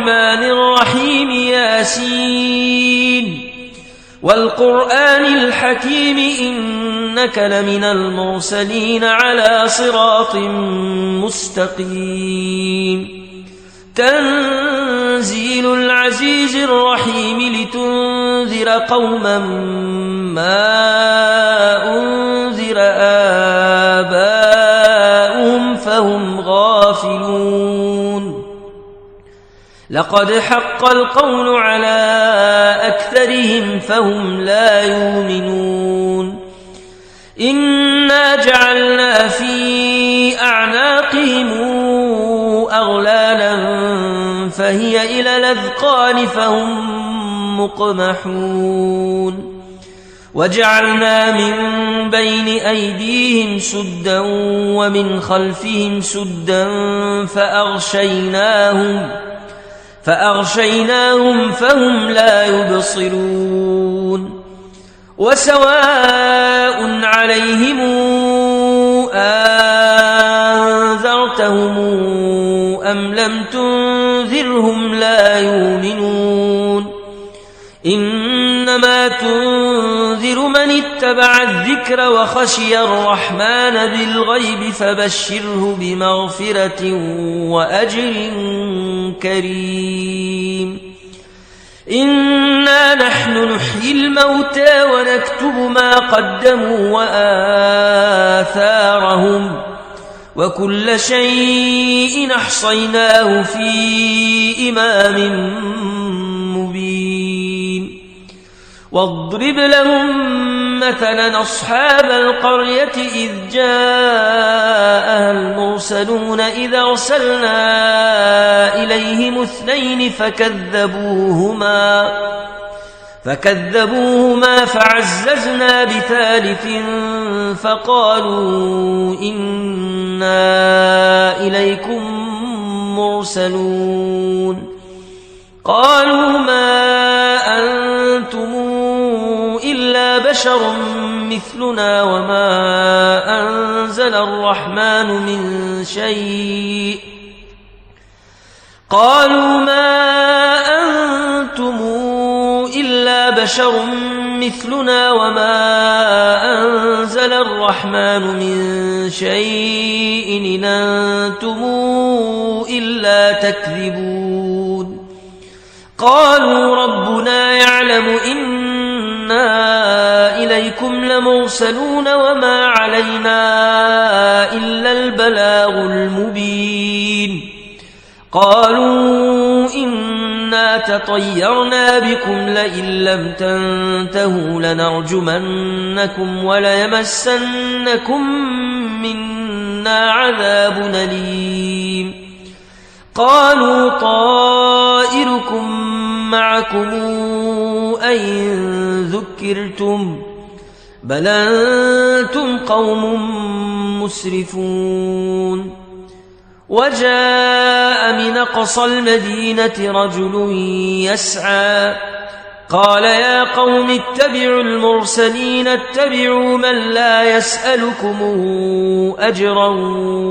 الرحمن الرحيم ياسين والقرآن الحكيم إنك لمن المرسلين على صراط مستقيم تنزيل العزيز الرحيم لتنذر قوما ما أنذر آباؤهم فهم غافلون لقد حق القول على أكثرهم فهم لا يؤمنون إنا جعلنا في أعناقهم أغلالا فهي إلى الأذقان فهم مقمحون وجعلنا من بين أيديهم سدا ومن خلفهم سدا فأغشيناهم فهم لا يبصرون وسواء عليهم أنذرتهم أم لم تنذرهم لا يؤمنون إنما تنذر من اتبع الذكر وخشي الرحمن بالغيب فبشره بمغفرة وأجر كريم إنا نحن نحيي الموتى ونكتب ما قدموا وآثارهم وكل شيء أحصيناه في إمام مبين واضرب لهم مثلا أصحاب القرية إذ جاءها المرسلون إذ أرسلنا إليهم اثنين فكذبوهما فعززنا بثالث فقالوا إنا إليكم مرسلون قالوا ما أنتم إلا بشر مثلنا وما أنزل الرحمن من شيء إن أنتم إلا تكذبون قالوا ربنا يعلم إنا إليكم لمرسلون وما علينا إلا البلاغ المبين قالوا إنا تطيرنا بكم لئن لم تنتهوا لنرجمنكم وليمسنكم منا عذاب أليم قالوا طائركم معكم أئن ذكرتم بل أنتم قوم مسرفون وجاء من أقصى المدينة رجل يسعى قال يا قوم اتبعوا المرسلين اتبعوا من لا يسألكم أجرا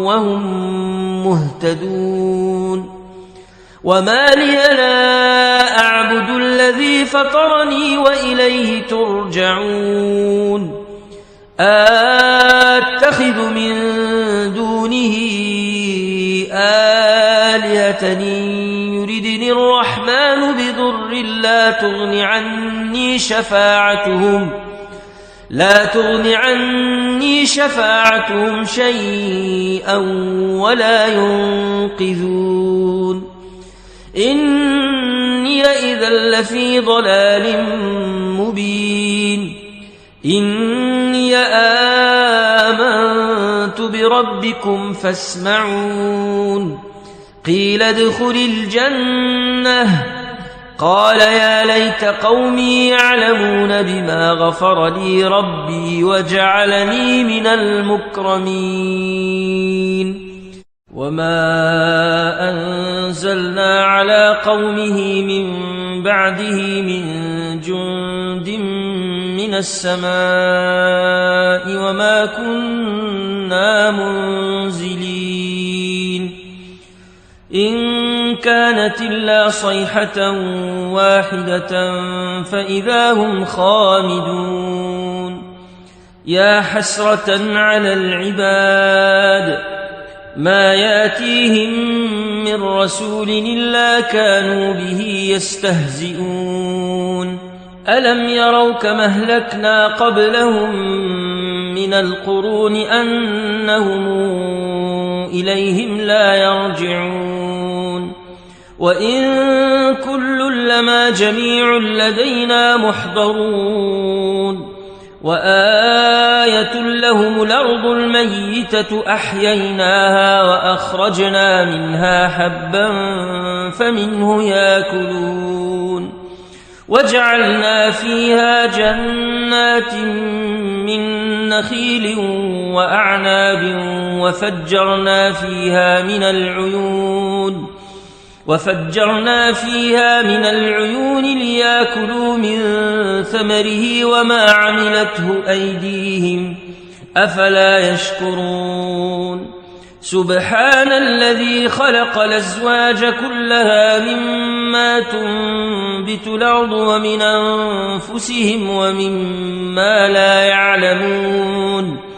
وهم مهتدون وما لي لا أعبد الذي فطرني وإليه ترجعون أتخذ من دونه آلهة يردني الرحمن بضر لا تغن عني شفاعتهم شيئا ولا ينقذون إني إذا لفي ضلال مبين إني آمنت بربكم فاسمعون قيل ادخل الجنة قال يا ليت قومي يعلمون بما غفر لي ربي وجعلني من المكرمين وما أنزلنا على قومه من بعده من جند من السماء وما كنا منزلين إن كانت إلا صيحة واحدة فإذا هم خامدون يا حسرة على العباد ما ياتيهم من رسول إلا كانوا به يستهزئون ألم يروا كما أهلكنا قبلهم من القرون أنهم إليهم لا يرجعون وإن كل لما جميع لدينا محضرون وآية لهم الأرض الميتة أحييناها وأخرجنا منها حبا فمنه يأكلون وجعلنا فيها جنات من نخيل وأعناب وفجرنا فيها من العيون ليأكلوا من ثمره وما عملته أيديهم أفلا يشكرون سبحان الذي خلق الأزواج كلها مما تنبت الأرض ومن أنفسهم ومما لا يعلمون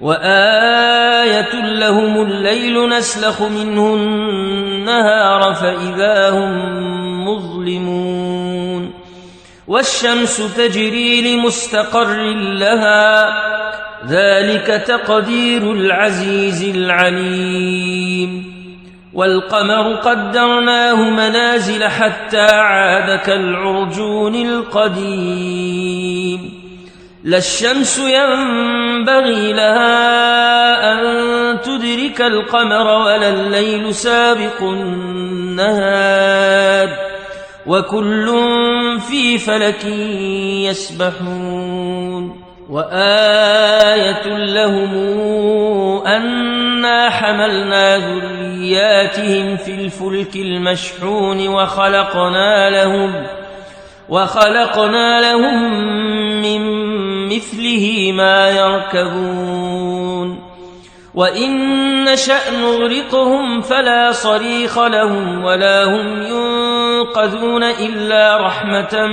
وآية لهم الليل نسلخ منه النهار فإذا هم مظلمون والشمس تجري لمستقر لها ذلك تقدير العزيز العليم والقمر قدرناه منازل حتى عاد كالعرجون القديم لا الشمس ينبغي لها أن تدرك القمر ولا الليل سابق النهار وكل في فلك يسبحون وآية لهم أنا حملنا ذرياتهم في الفلك المشحون وخلقنا لهم من مثله ما يركبون وإن نشأ نغرقهم فلا صريخ لهم ولا هم ينقذون إلا رحمة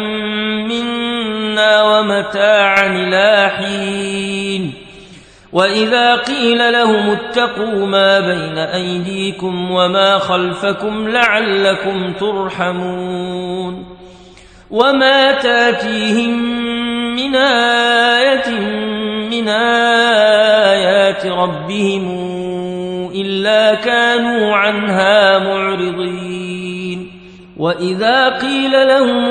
منا ومتاعا إلى حين وإذا قيل لهم اتقوا ما بين أيديكم وما خلفكم لعلكم ترحمون وما تاتيهم من آية من آيات ربهم إلا كانوا عنها معرضين وإذا قيل لهم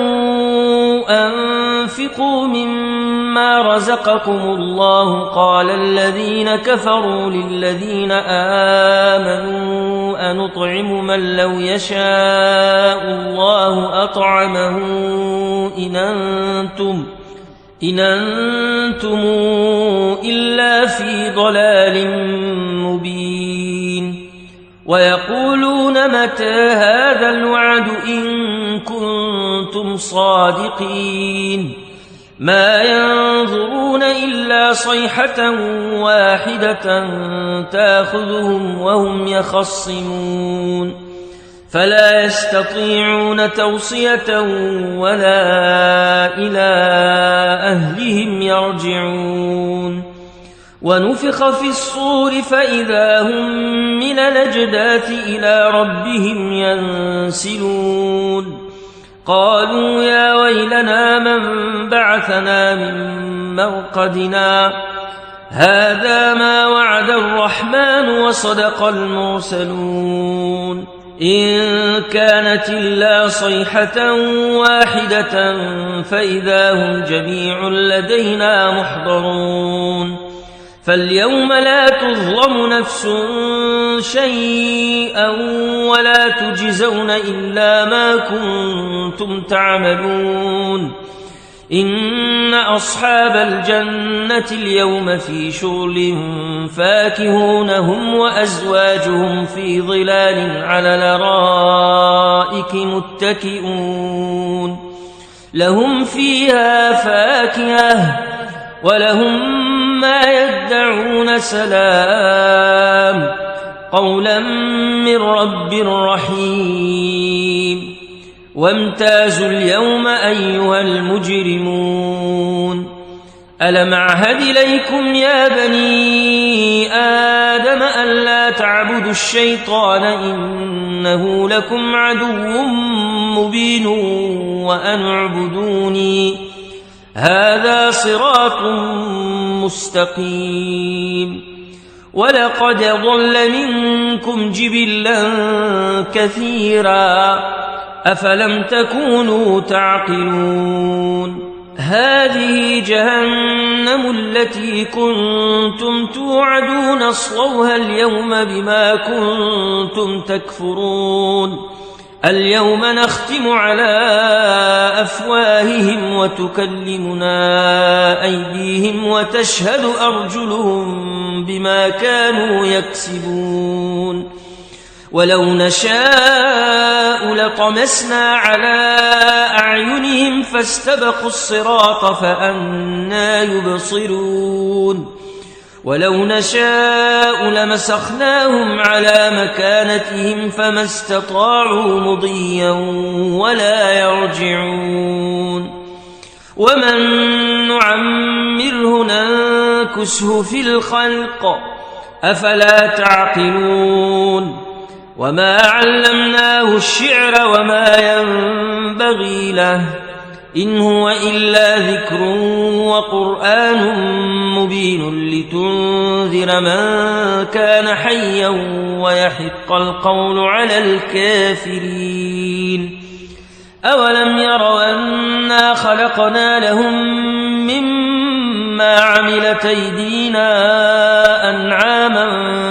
أنفقوا مما رزقكم الله قال الذين كفروا للذين آمنوا أنطعم من لو يشاء الله أطعمه إن أنتم إلا في ضلال مبين ويقولون متى هذا الوعد إن كنتم صادقين ما ينظرون إلا صيحة واحدة تأخذهم وهم يخصمون فلا يستطيعون توصية ولا إلى أهلهم يرجعون ونفخ في الصور فإذا هم من الأجداث إلى ربهم ينسلون قالوا يا ويلنا من بعثنا من مرقدنا هذا ما وعد الرحمن وصدق المرسلون إن كانت إلا صيحة واحدة فإذا هم جميع لدينا محضرون فاليوم لا تظلم نفس شيئا ولا تجزون إلا ما كنتم تعملون إن أصحاب الجنة اليوم في شغل فاكهون هم وأزواجهم في ظلال على الأرائك متكئون لهم فيها فاكهة ولهم ما يدعون سلام قولا من رب رحيم وامتازوا اليوم أيها المجرمون ألم أعهد إليكم يا بني آدم ألا تعبدوا الشيطان إنه لكم عدو مبين وأن اعبدوني هذا صراط مستقيم ولقد ضل منكم جبلا كثيرا أفلم تكونوا تعقلون هذه جهنم التي كنتم توعدون اصلوها اليوم بما كنتم تكفرون اليوم نختم على أفواههم وتكلمنا أيديهم وتشهد أرجلهم بما كانوا يكسبون ولو نشاء لطمسنا على أعينهم فاستبقوا الصراط فأنى يبصرون ولو نشاء لمسخناهم على مكانتهم فما استطاعوا مضيا ولا يرجعون ومن نعمره ننكسه في الخلق أفلا تعقلون وما علمناه الشعر وما ينبغي له إن هو إلا ذكر وقرآن مبين لتنذر من كان حيا ويحق القول على الكافرين أولم يروا أنا خلقنا لهم مما عملت أيدينا أنعاما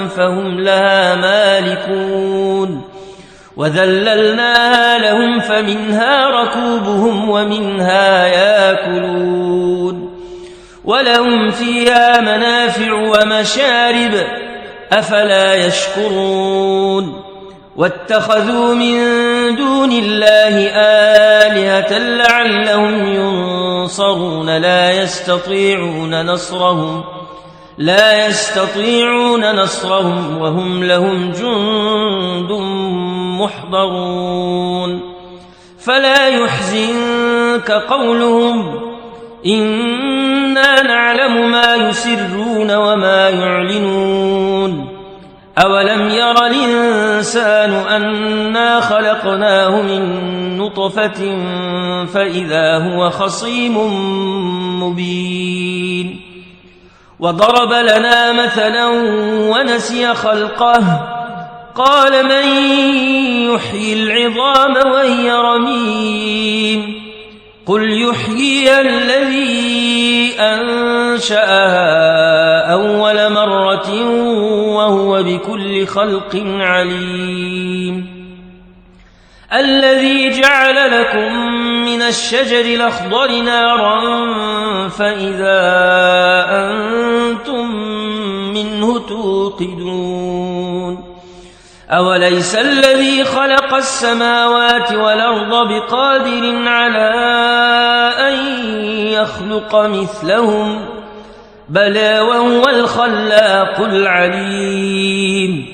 فهم لها مالكون وذللناها لهم فمنها ركوبهم ومنها ياكلون ولهم فيها منافع ومشارب أفلا يشكرون واتخذوا من دون الله آلهة لعلهم ينصرون لا يستطيعون نصرهم وهم لهم جند محضرون فلا يحزنك قولهم إنا نعلم ما يسرون وما يعلنون أولم ير الإنسان أنا خلقناه من نطفة فإذا هو خصيم مبين وضرب لنا مثلا ونسي خلقه قال من يحيي العظام وهي رميم قل يحييها الذي أنشأها أول مرة وهو بكل خلق عليم الذي جعل لكم من الشجر الأخضر نارا فإذا أنتم منه توقدون أوليس الذي خلق السماوات والأرض بقادر على أن يخلق مثلهم بلى وهو الخلاق العليم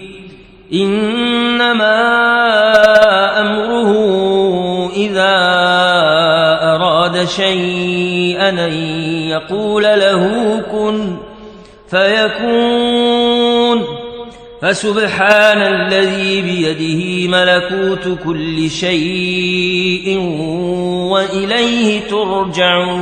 إنما أمره إذا أراد شيئا أن يقول له كن فيكون فسبحان الذي بيده ملكوت كل شيء وإليه ترجعون